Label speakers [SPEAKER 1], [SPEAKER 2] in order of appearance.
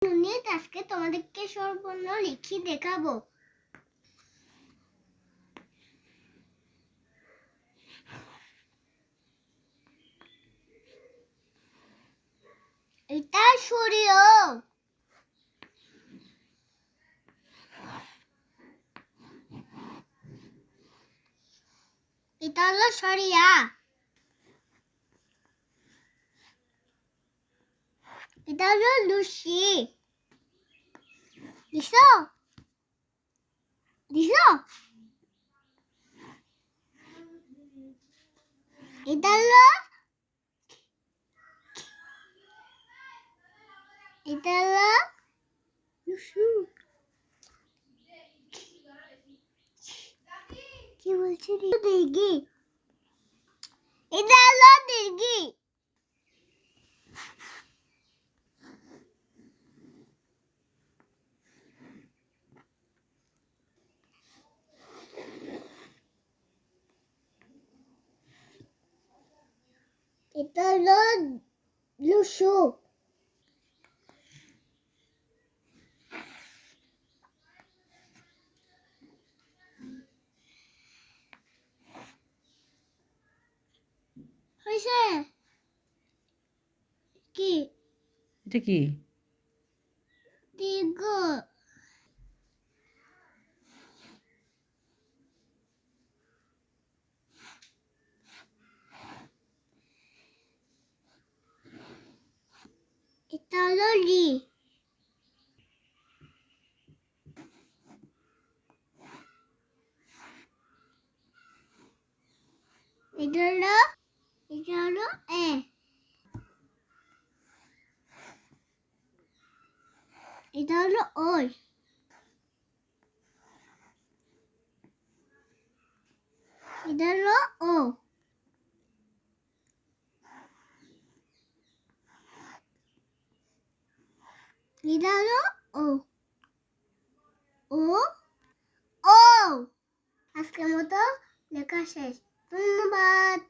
[SPEAKER 1] Unit আজকে তোমাদেরকে স্বরবর্ণ লিখে দেখাবো। এটা সূর্য, এটা হলো সরিয়া, এটা হলো লুসি। দিছো দিছো এটা হলো লুসু। কি বলছি দিগি, এটা হলো দিগি। এটা হলো লুসু। হইছে কি?
[SPEAKER 2] এটা কি?
[SPEAKER 1] দিগ। এটা হলো লি। এটা হলো এ। এটা হলো ওই। এটা হলো ও। এটা হলো ও ও ও। আজকের মতো লেখা শেষ। ধন্যবাদ।